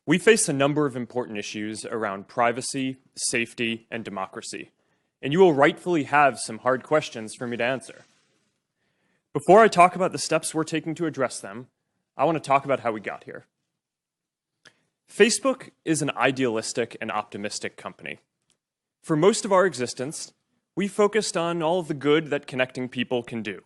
We face a number of important issues around privacy, safety, and democracy, and you will rightfully have some hard questions for me to answer. Before I talk about the steps we're taking to address them, I want to talk about how we got here. Facebook is an idealistic and optimistic company. For most of our existence, we focused on all of the good that connecting people can do.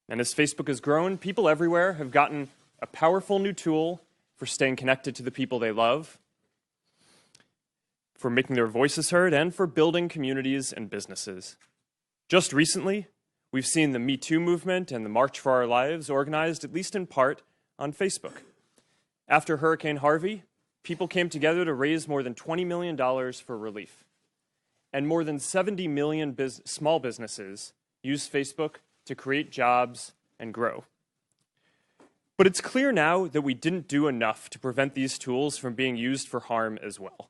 And as Facebook has grown, people everywhere have gotten a powerful new tool for staying connected to the people they love, for making their voices heard, and for building communities and businesses. Just recently, we've seen the Me Too movement and the March for Our Lives organized, at least in part, on Facebook. After Hurricane Harvey, people came together to raise more than $20 million for relief. And more than 70 million small businesses use Facebook to create jobs and grow. But it's clear now that we didn't do enough to prevent these tools from being used for harm as well.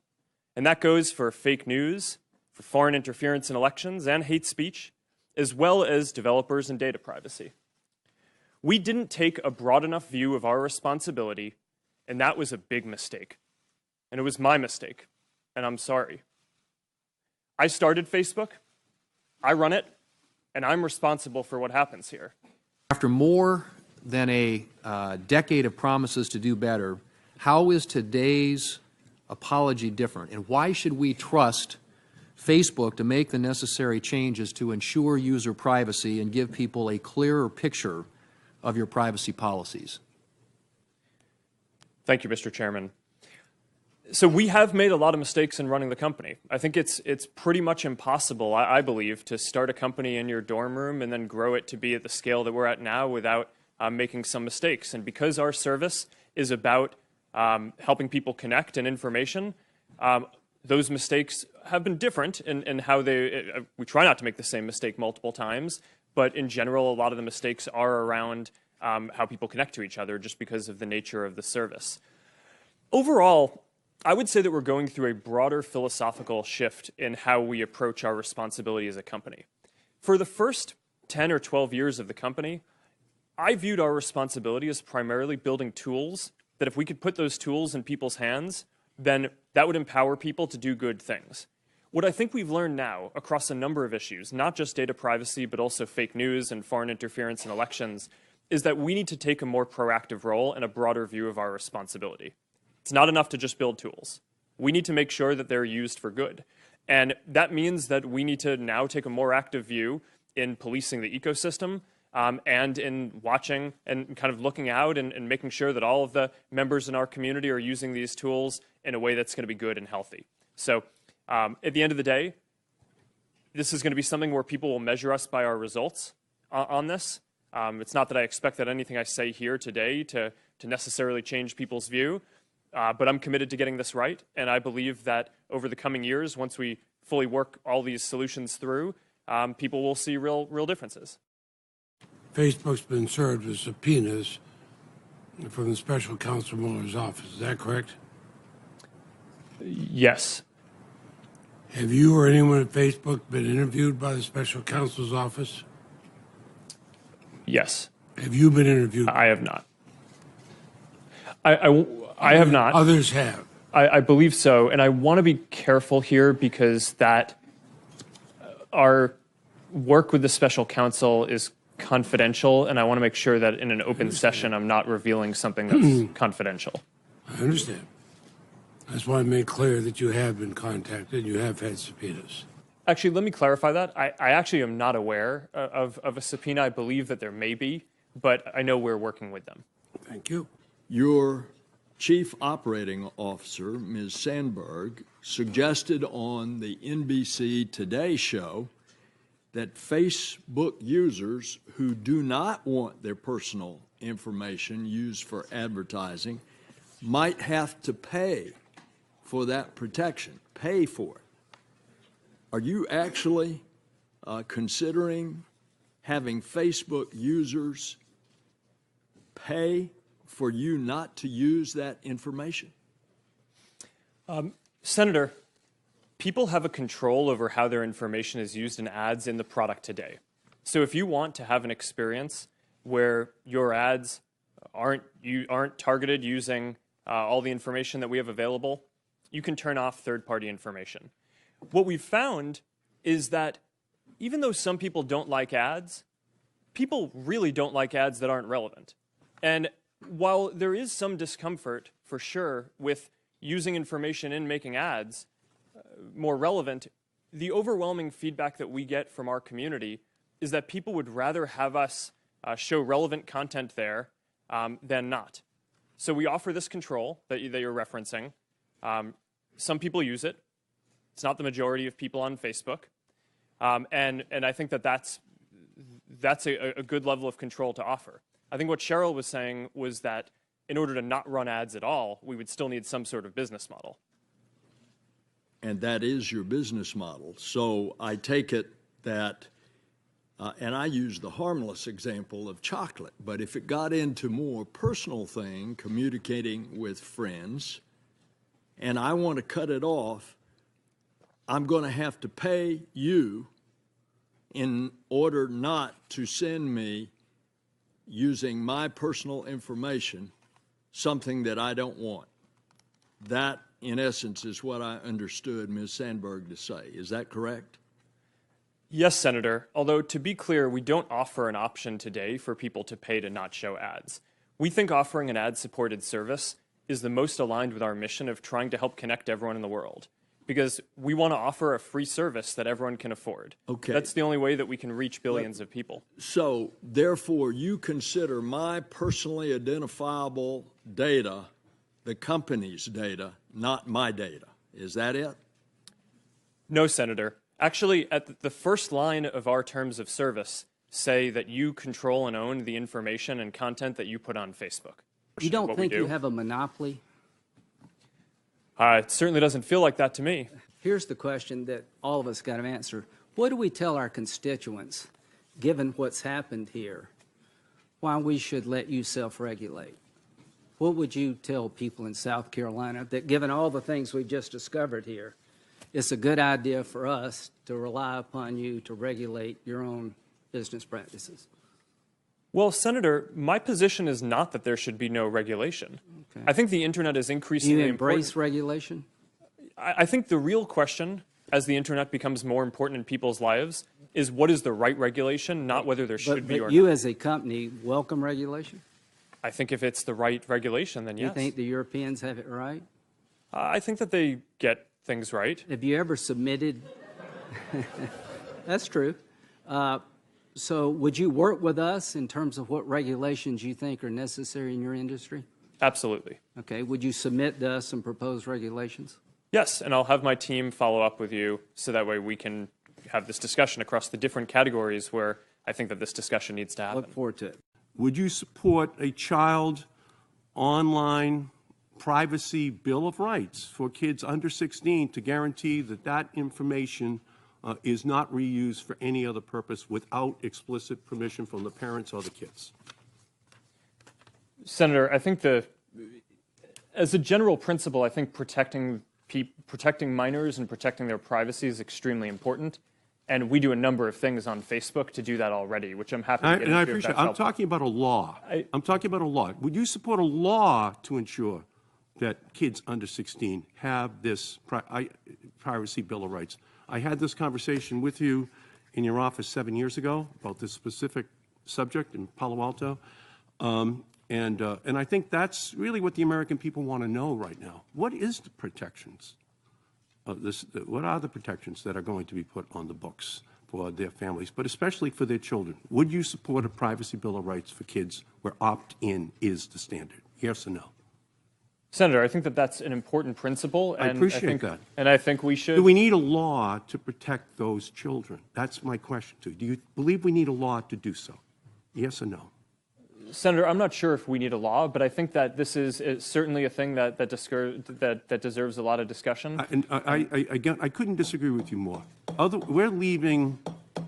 And that goes for fake news, for foreign interference in elections, and hate speech, as well as developers and data privacy. We didn't take a broad enough view of our responsibility, and that was a big mistake. And it was my mistake, and I'm sorry. I started Facebook, I run it, and I'm responsible for what happens here. After more than a decade of promises to do better, how is today's apology different? And why should we trust Facebook to make the necessary changes to ensure user privacy and give people a clearer picture of your privacy policies? Thank you, Mr. Chairman. So we have made a lot of mistakes in running the company. I think it's pretty much impossible, I believe, to start a company in your dorm room and then grow it to be at the scale that we're at now without making some mistakes. And because our service is about helping people connect and information, those mistakes have been different in how we try not to make the same mistake multiple times, but in general, a lot of the mistakes are around how people connect to each other just because of the nature of the service. Overall, I would say that we're going through a broader philosophical shift in how we approach our responsibility as a company. For the first 10 or 12 years of the company, I viewed our responsibility as primarily building tools that if we could put those tools in people's hands, then that would empower people to do good things. What I think we've learned now across a number of issues, not just data privacy, but also fake news and foreign interference in elections, is that we need to take a more proactive role and a broader view of our responsibility. It's not enough to just build tools. We need to make sure that they're used for good. And that means that we need to now take a more active view in policing the ecosystem, and in watching and kind of looking out and making sure that all of the members in our community are using these tools in a way that's going to be good and healthy. So at the end of the day, this is going to be something where people will measure us by our results on this. It's not that I expect that anything I say here today to necessarily change people's view, but I'm committed to getting this right. And I believe that over the coming years, once we fully work all these solutions through, people will see real differences. Facebook's been served with subpoenas from the special counsel Mueller's office. Is that correct? Yes. Have you or anyone at Facebook been interviewed by the special counsel's office? Yes. Have you been interviewed? I have not. I have not. Others have. I believe so, and I want to be careful here because that our work with the special counsel is confidential, and I want to make sure that in an open session I'm not revealing something that's confidential. I understand. That's why I made clear that you have been contacted, you have had subpoenas. Actually, let me clarify that. I actually am not aware of a subpoena. I believe that there may be, but I know we're working with them. Thank you. Your Chief Operating Officer, Ms. Sandberg, suggested on the NBC Today show that Facebook users who do not want their personal information used for advertising might have to pay for that protection, pay for it. Are you actually considering having Facebook users pay for you not to use that information? Senator, people have a control over how their information is used in ads in the product today. So if you want to have an experience where your ads aren't targeted using all the information that we have available, you can turn off third-party information. What we've found is that even though some people don't like ads, people really don't like ads that aren't relevant. And while there is some discomfort, for sure, with using information in making ads more relevant, the overwhelming feedback that we get from our community is that people would rather have us show relevant content there than not. So we offer this control that you're referencing. Some people use it. It's not the majority of people on Facebook. And I think that that's a good level of control to offer. I think what Cheryl was saying was that in order to not run ads at all, we would still need some sort of business model. And that is your business model. So I take it that, and I use the harmless example of chocolate, but if it got into more personal thing, communicating with friends, and I want to cut it off, I'm going to have to pay you in order not to send me, using my personal information, something that I don't want. That, in essence, is what I understood Ms. Sandberg to say. Is that correct? Yes, Senator. Although, to be clear, we don't offer an option today for people to pay to not show ads. We think offering an ad-supported service is the most aligned with our mission of trying to help connect everyone in the world, because we want to offer a free service that everyone can afford. Okay. That's the only way that we can reach billions of people. So, therefore, you consider my personally identifiable data the company's data, not my data. Is that it? No, Senator. Actually, at the first line of our terms of service say that you control and own the information and content that you put on Facebook. You don't think you have a monopoly? It certainly doesn't feel like that to me. Here's the question that all of us got to answer. What do we tell our constituents, given what's happened here, why we should let you self-regulate? What would you tell people in South Carolina that, given all the things we just discovered here, it's a good idea for us to rely upon you to regulate your own business practices? Well, Senator, my position is not that there should be no regulation. Okay. I think the internet is Do increasingly you embrace important. regulation? I think the real question, as the internet becomes more important in people's lives, is what is the right regulation, not whether there should be or But you not. as a company welcome regulation? I think if it's the right regulation, then yes. You think the Europeans have it right? I think that they get things right. Have you ever submitted? That's true. So would you work with us in terms of what regulations you think are necessary in your industry? Absolutely. Okay. Would you submit to us some proposed regulations? Yes, and I'll have my team follow up with you so that way we can have this discussion across the different categories where I think that this discussion needs to happen. Look forward to it. Would you support a child online privacy bill of rights for kids under 16 to guarantee that that information is not reused for any other purpose without explicit permission from the parents or the kids? Senator, I think as a general principle, I think protecting minors and protecting their privacy is extremely important. And we do a number of things on Facebook to do that already, which I'm happy to get into. And I if appreciate it. that's I'm helpful. talking about a law. I'm talking about a law. Would you support a law to ensure that kids under 16 have this privacy bill of rights? I had this conversation with you in your office 7 years ago about this specific subject in Palo Alto. And I think that's really what the American people want to know right now. What is the protections? What are the protections that are going to be put on the books for their families, but especially for their children? Would you support a privacy bill of rights for kids where opt-in is the standard? Yes or no? Senator, I think that that's an important principle. I appreciate that. And I think we should. Do we need a law to protect those children? That's my question to you. Do you believe we need a law to do so? Yes or no? Senator, I'm not sure if we need a law, but I think that this is certainly a thing that deserves a lot of discussion. I couldn't disagree with you more. We're leaving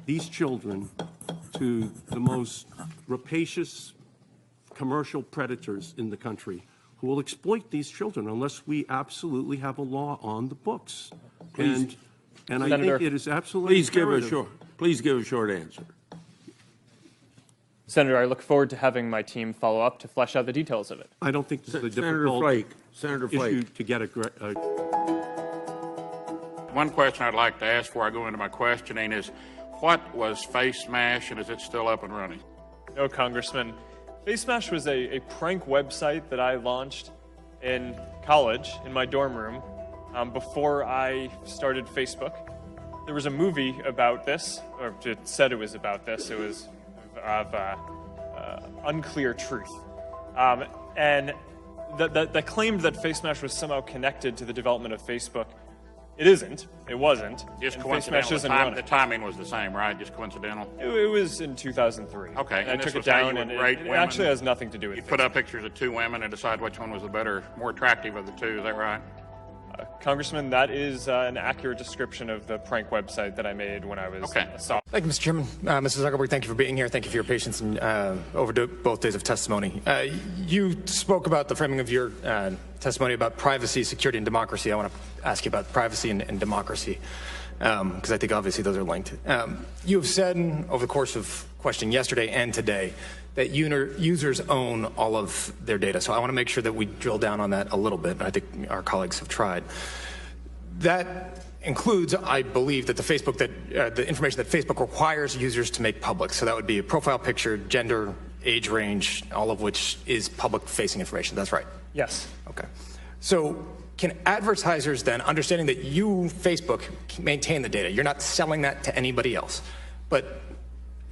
these children to the most rapacious commercial predators in the country who will exploit these children unless we absolutely have a law on the books. And I think it is absolutely Please give a short answer. Senator, I look forward to having my team follow up to flesh out the details of it. I don't think this is a Senator difficult Flake. Senator issue Flake. to get a One question I'd like to ask before I go into my questioning is, what was Face Smash, and is it still up and running? No, Congressman. Face Smash was a prank website that I launched in college in my dorm room before I started Facebook. There was a movie about this, or it said it was about this. It was of unclear truth. And that claimed that Face Smash was somehow connected to the development of Facebook. It isn't. It wasn't. Just and Face Smash coincidental. isn't The running. timing was the same, right? Just coincidental. It was in 2003. Okay, And I and this took it was how you down, would and rate it women? actually has nothing to do with You it. put up pictures of two women and decide which one was the better, more attractive of the two. Is that right? Congressman, that is an accurate description of the prank website that I made when I was Okay. a sophomore. Thank you, Mr. Chairman. Mr. Zuckerberg, thank you for being here. Thank you for your patience and over both days of testimony. You spoke about the framing of your testimony about privacy, security, and democracy. I want to ask you about privacy and democracy, because I think obviously those are linked. You have said over the course of questioning yesterday and today that users own all of their data. So I want to make sure that we drill down on that a little bit. I think our colleagues have tried. That includes, I believe, that the information that Facebook requires users to make public. So that would be a profile picture, gender, age range, all of which is public-facing information. That's right. Yes. Okay. So can advertisers then, understanding that you, Facebook, maintain the data, you're not selling that to anybody else, but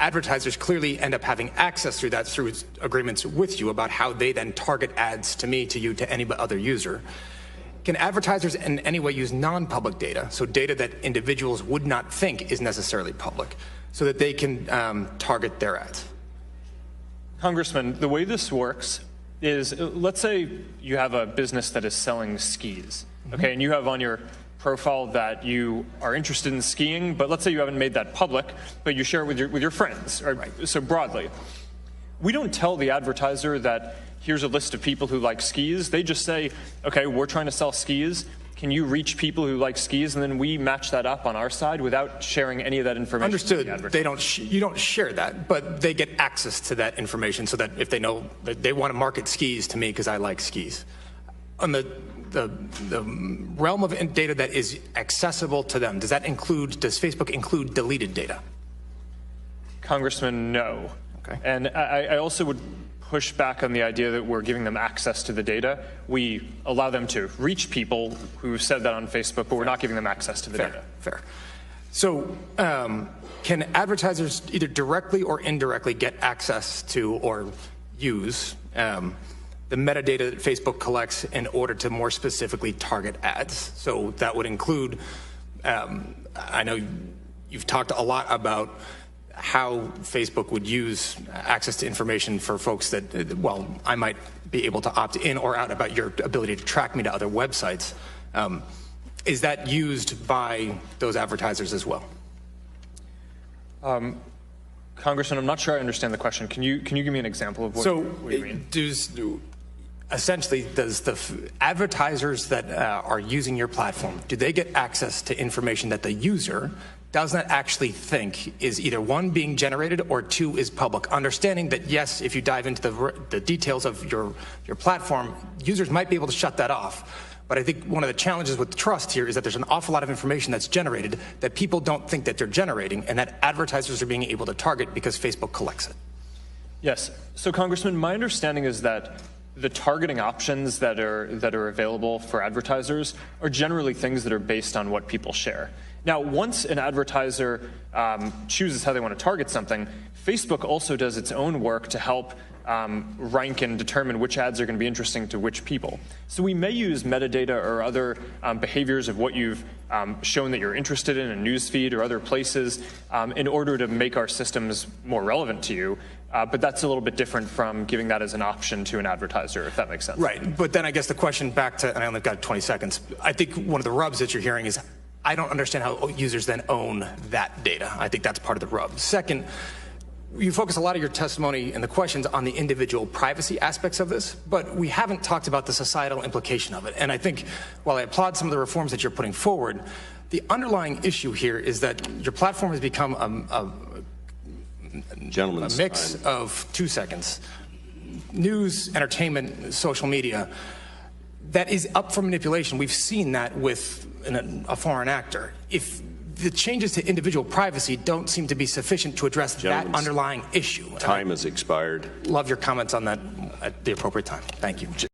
advertisers clearly end up having access through that through agreements with you about how they then target ads to me, to you, to any other user. Can advertisers in any way use non-public data, so data that individuals would not think is necessarily public, so that they can target their ads? Congressman, the way this works is, let's say you have a business that is selling skis, okay, and you have on your profile that you are interested in skiing, but let's say you haven't made that public, but you share it with your friends, or right. So broadly. We don't tell the advertiser that here's a list of people who like skis. They just say, okay, we're trying to sell skis. Can you reach people who like skis? And then we match that up on our side without sharing any of that information. Understood. You don't share that, but they get access to that information so that if they know that they want to market skis to me because I like skis. On the realm of data that is accessible to them, does Facebook include deleted data? Congressman, no. Okay. And I also would push back on the idea that we're giving them access to the data. We allow them to reach people who said that on Facebook, but we're not giving them access to the data. Fair. So can advertisers either directly or indirectly get access to or use the metadata that Facebook collects in order to more specifically target ads? So that would include, I know you've talked a lot about how Facebook would use access to information for folks that, well, I might be able to opt in or out about your ability to track me to other websites. Is that used by those advertisers as well? Congressman, I'm not sure I understand the question. Can you give me an example of what you mean? Essentially, does the advertisers that are using your platform, do they get access to information that the user does not actually think is either one, being generated, or two, is public? Understanding that, yes, if you dive into the details of your platform, users might be able to shut that off. But I think one of the challenges with trust here is that there's an awful lot of information that's generated that people don't think that they're generating, and that advertisers are being able to target because Facebook collects it. Yes. So, Congressman, my understanding is that the targeting options that are available for advertisers are generally things that are based on what people share. Now, once an advertiser chooses how they want to target something, Facebook also does its own work to help rank and determine which ads are going to be interesting to which people. So we may use metadata or other behaviors of what you've shown that you're interested in a newsfeed or other places in order to make our systems more relevant to you. But that's a little bit different from giving that as an option to an advertiser, if that makes sense. Right. But then I guess the question back to, and I only got 20 seconds, I think one of the rubs that you're hearing is I don't understand how users then own that data. I think that's part of the rub. Second, you focus a lot of your testimony and the questions on the individual privacy aspects of this, but we haven't talked about the societal implication of it. And I think while I applaud some of the reforms that you're putting forward, the underlying issue here is that your platform has become Gentlemen's a mix time. of 2 seconds. News, entertainment, social media, that is up for manipulation. We've seen that with a foreign actor. If the changes to individual privacy don't seem to be sufficient to address that underlying issue. Time has expired. Love your comments on that at the appropriate time. Thank you.